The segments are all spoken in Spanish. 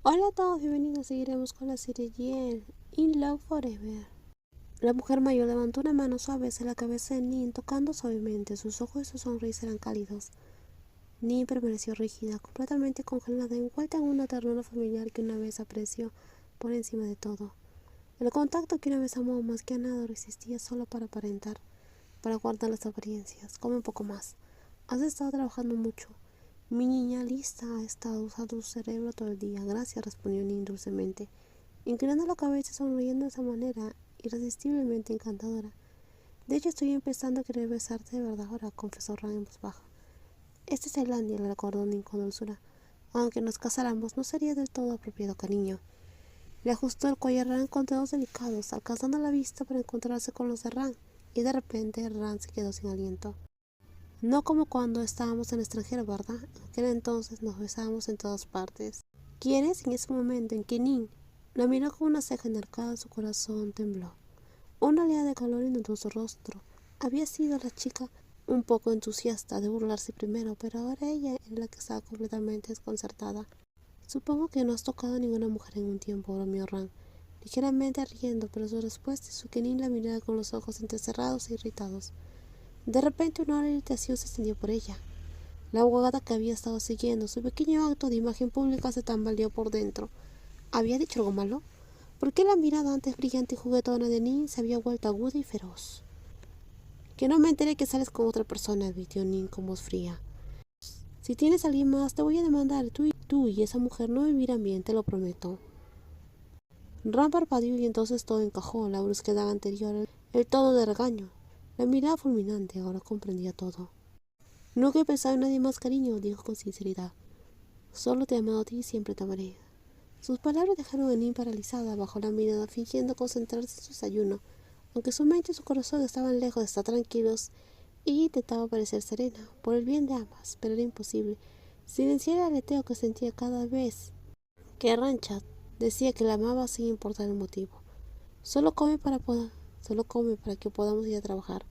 Hola a todos, bienvenidos. Seguiremos con la serie Yell, In Love Forever. La mujer mayor levantó una mano suave hacia la cabeza de Nin, tocando suavemente. Sus ojos y su sonrisa eran cálidos. Nin permaneció rígida, completamente congelada, envuelta en una ternura familiar que una vez apreció por encima de todo. El contacto que una vez amó más que a nada resistía solo para aparentar, para guardar las apariencias. Come un poco más. Has estado trabajando mucho. Mi niña lista ha estado usando su cerebro todo el día. Gracias, respondió Nin dulcemente, inclinando la cabeza y sonriendo de esa manera irresistiblemente encantadora. De hecho, estoy empezando a querer besarte de verdad ahora, confesó Ran en voz baja. Este es el Andy, le recordó Nin con dulzura. Aunque nos casáramos, no sería del todo apropiado, cariño. Le ajustó el cuello a Ran con dedos delicados, alcanzando la vista para encontrarse con los de Ran, y de repente Ran se quedó sin aliento. No como cuando estábamos en el extranjero, ¿verdad? En aquel entonces nos besábamos en todas partes. ¿Quieres? En ese momento en que Nin la miró con una ceja enarcada, su corazón tembló. Una oleada de calor inundó su rostro. Había sido la chica un poco entusiasta de burlarse primero, pero ahora ella era la que estaba completamente desconcertada. Supongo que no has tocado a ninguna mujer en un tiempo, bromeó Ran, ligeramente riendo, pero su respuesta hizo que Nin la mirara con los ojos entrecerrados e irritados. De repente una ola de irritación se extendió por ella. La abogada que había estado siguiendo su pequeño acto de imagen pública se tambaleó por dentro. ¿Había dicho algo malo? ¿Por qué la mirada antes brillante y juguetona de Nin se había vuelto aguda y feroz? Que no me entere que sales con otra persona, advirtió Nin con voz fría. Si tienes a alguien más, te voy a demandar. Tú y esa mujer no vivirán bien, te lo prometo. Ran parpadeó y entonces todo encajó, la brusquedad anterior, el tono de regaño. La mirada fulminante ahora comprendía todo. Nunca he pensado en nadie más, cariño, dijo con sinceridad. Solo te he amado a ti y siempre te amaré. Sus palabras dejaron a Nin paralizada bajo la mirada, fingiendo concentrarse en su desayuno, aunque su mente y su corazón estaban lejos de estar tranquilos. Ella intentaba parecer serena, por el bien de ambas, pero era imposible. Silenciar el aleteo que sentía cada vez que Rancha decía que la amaba sin importar el motivo. Solo come solo come para que podamos ir a trabajar.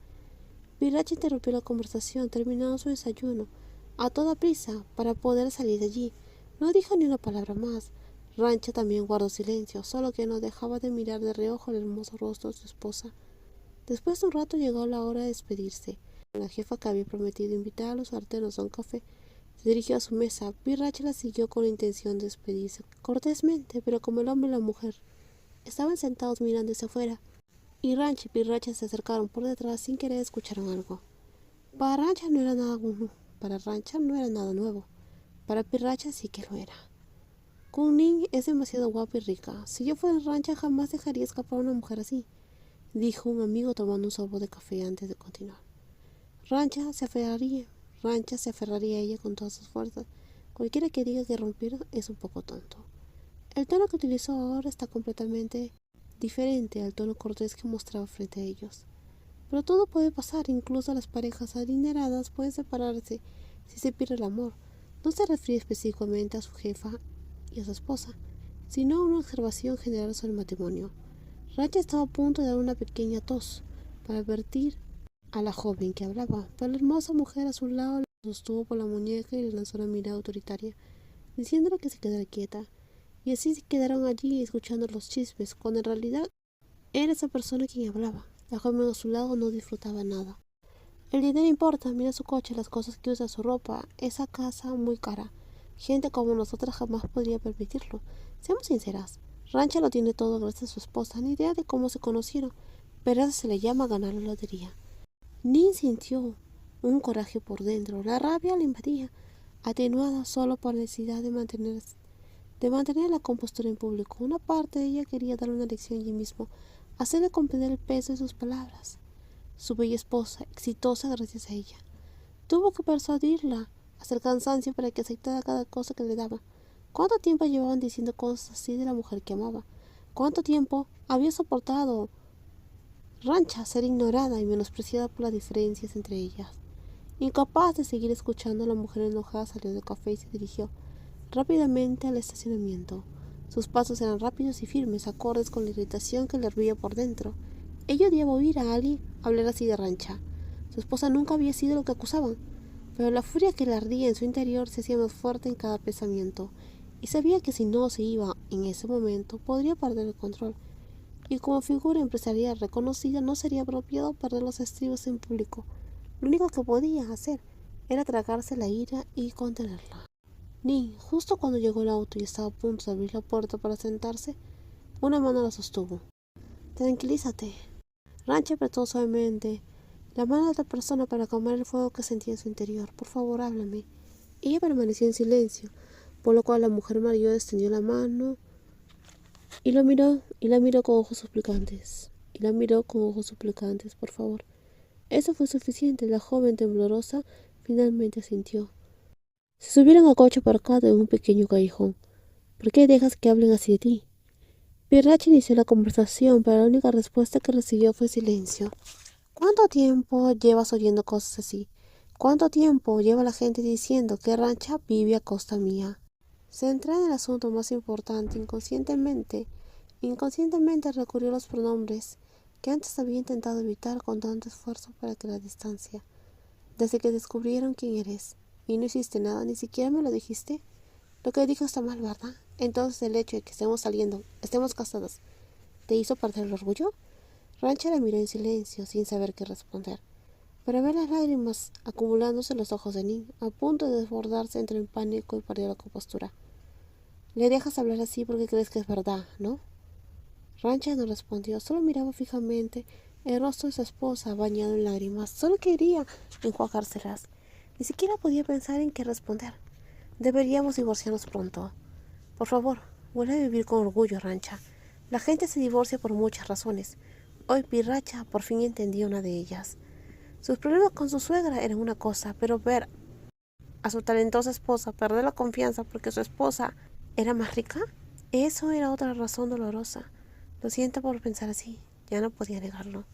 Viracha interrumpió la conversación, terminando su desayuno, a toda prisa, para poder salir de allí. No dijo ni una palabra más. Rancha también guardó silencio, solo que no dejaba de mirar de reojo el hermoso rostro de su esposa. Después de un rato llegó la hora de despedirse. La jefa, que había prometido invitar a los artenos a un café, se dirigió a su mesa. Viracha la siguió con la intención de despedirse cortésmente, pero como el hombre y la mujer estaban sentados mirando hacia afuera, y Rancha y Pirracha se acercaron por detrás, sin querer escucharon algo. Para Rancha no era nada nuevo. Para Rancha no era nada nuevo. Para Pirracha sí que lo era. Kunning es demasiado guapa y rica. Si yo fuera Rancha jamás dejaría escapar a una mujer así, dijo un amigo tomando un sorbo de café antes de continuar. Rancha se aferraría. Rancha se aferraría a ella con todas sus fuerzas. Cualquiera que diga que rompieron es un poco tonto. El tono que utilizó ahora está completamente diferente al tono cortés que mostraba frente a ellos. Pero todo puede pasar, incluso las parejas adineradas pueden separarse si se pierde el amor. No se refiere específicamente a su jefa y a su esposa, sino a una observación general sobre el matrimonio. Racha estaba a punto de dar una pequeña tos para advertir a la joven que hablaba, pero la hermosa mujer a su lado la sostuvo por la muñeca y le lanzó una mirada autoritaria, diciéndole que se quedara quieta. Y así se quedaron allí escuchando los chismes, cuando en realidad era esa persona quien hablaba. La joven a su lado no disfrutaba nada. El dinero importa, mira su coche, las cosas que usa, su ropa, esa casa muy cara. Gente como nosotras jamás podría permitirlo. Seamos sinceras, Rancha lo tiene todo gracias a su esposa, ni idea de cómo se conocieron, pero eso se le llama ganar la lotería. Nin sintió un coraje por dentro, la rabia le invadía, atenuada solo por la necesidad de mantener la compostura en público. Una parte de ella quería darle una lección allí mismo, hacerle comprender el peso de sus palabras. Su bella esposa, exitosa gracias a ella, tuvo que persuadirla hasta el cansancio para que aceptara cada cosa que le daba. ¿Cuánto tiempo llevaban diciendo cosas así de la mujer que amaba? ¿Cuánto tiempo había soportado Rancha ser ignorada y menospreciada por las diferencias entre ellas? Incapaz de seguir escuchando, la mujer enojada salió del café y se dirigió rápidamente al estacionamiento. Sus pasos eran rápidos y firmes, acordes con la irritación que le hervía por dentro. Ella odiaba oír a Ali hablar así de Rancha. Su esposa nunca había sido lo que acusaban, pero la furia que le ardía en su interior se hacía más fuerte en cada pensamiento. y sabía que si no se iba en ese momento podría perder el control, y como figura empresarial reconocida no sería apropiado perder los estribos en público. Lo único que podía hacer era tragarse la ira y contenerla. Ni, justo cuando llegó el auto y estaba a punto de abrir la puerta para sentarse, una mano la sostuvo. Tranquilízate. Rancha apretó suavemente la mano de otra persona para calmar el fuego que sentía en su interior. Por favor, háblame. Ella permaneció en silencio, por lo cual la mujer mayor extendió la mano y la miró con ojos suplicantes. Por favor. Eso fue suficiente. La joven temblorosa finalmente asintió. Se subieron a coche aparcado en un pequeño callejón. ¿Por qué dejas que hablen así de ti? Pirracha inició la conversación, pero la única respuesta que recibió fue silencio. ¿Cuánto tiempo llevas oyendo cosas así? ¿Cuánto tiempo lleva la gente diciendo que Rancha vive a costa mía? Centrada en el asunto más importante, inconscientemente recurrió a los pronombres que antes había intentado evitar con tanto esfuerzo para que la distancia. Desde que descubrieron quién eres, y no hiciste nada, ni siquiera me lo dijiste. Lo que dijo está mal, ¿verdad? Entonces el hecho de que estemos saliendo, estemos casadas, ¿te hizo perder el orgullo? Rancha la miró en silencio, sin saber qué responder. Pero ver las lágrimas acumulándose en los ojos de Nin, a punto de desbordarse entre el pánico y perdió la compostura. Le dejas hablar así porque crees que es verdad, ¿no? Rancha no respondió, solo miraba fijamente el rostro de su esposa bañado en lágrimas. Solo quería enjuagárselas. Ni siquiera podía pensar en qué responder. Deberíamos divorciarnos pronto. Por favor, vuelve a vivir con orgullo, Rancha. La gente se divorcia por muchas razones. Hoy Pirracha por fin entendía una de ellas. Sus problemas con su suegra eran una cosa, pero ver a su talentosa esposa perder la confianza porque su esposa era más rica, eso era otra razón dolorosa. Lo siento por pensar así, ya no podía negarlo.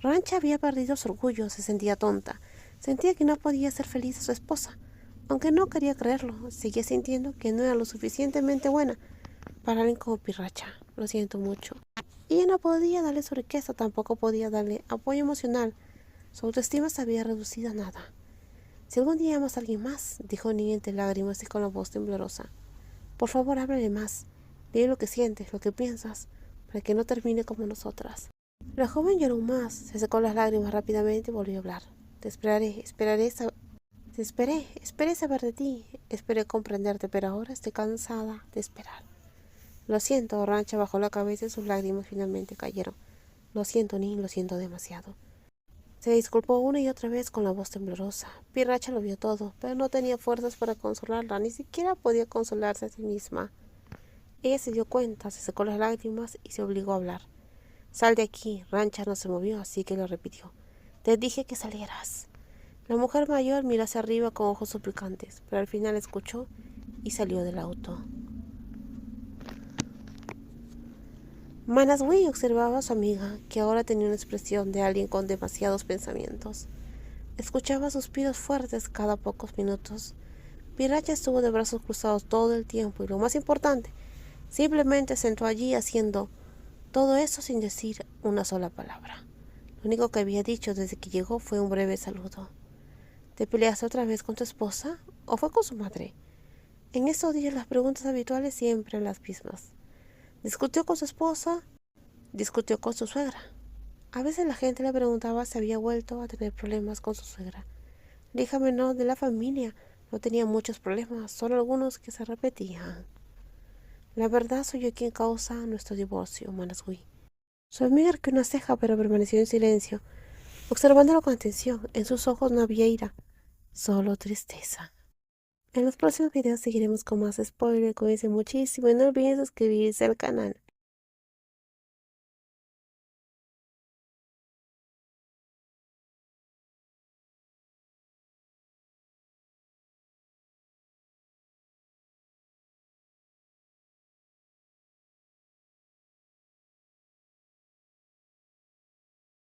Rancha había perdido su orgullo, se sentía tonta, sentía que no podía ser feliz a su esposa. Aunque no quería creerlo, seguía sintiendo que no era lo suficientemente buena para alguien como Pirracha. Lo siento mucho. Ella no podía darle su riqueza, tampoco podía darle apoyo emocional. Su autoestima se había reducido a nada. Si algún día amas a alguien más, dijo Nin entre lágrimas y con la voz temblorosa, por favor háblale más. Dile lo que sientes, lo que piensas, para que no termine como nosotras. La joven lloró más, se secó las lágrimas rápidamente y volvió a hablar. Te esperaré, esperé saber de ti, esperé comprenderte, pero ahora estoy cansada de esperar. Lo siento, Rancha bajó la cabeza y sus lágrimas finalmente cayeron. Lo siento, Nin, lo siento demasiado. Se disculpó una y otra vez con la voz temblorosa. Pirracha lo vio todo, pero no tenía fuerzas para consolarla, ni siquiera podía consolarse a sí misma. Ella se dio cuenta, se secó las lágrimas y se obligó a hablar. Sal de aquí. Rancha no se movió, así que lo repitió. Te dije que salieras. La mujer mayor miró hacia arriba con ojos suplicantes, pero al final escuchó y salió del auto. Manaswi observaba a su amiga, que ahora tenía una expresión de alguien con demasiados pensamientos. Escuchaba suspiros fuertes cada pocos minutos. Pirracha estuvo de brazos cruzados todo el tiempo y, lo más importante, simplemente sentó allí haciendo todo eso sin decir una sola palabra. Lo único que había dicho desde que llegó fue un breve saludo. ¿Te peleaste otra vez con tu esposa o fue con su madre? En estos días las preguntas habituales siempre eran las mismas. ¿Discutió con su esposa? ¿Discutió con su suegra? A veces la gente le preguntaba si había vuelto a tener problemas con su suegra. La hija menor de la familia no tenía muchos problemas, solo algunos que se repetían. La verdad soy yo quien causa nuestro divorcio, Manaswi. Su amiga arqueó una ceja, pero permaneció en silencio, observándolo con atención. En sus ojos no había ira, solo tristeza. En los próximos videos seguiremos con más spoilers. Cuídense muchísimo y no olviden suscribirse al canal.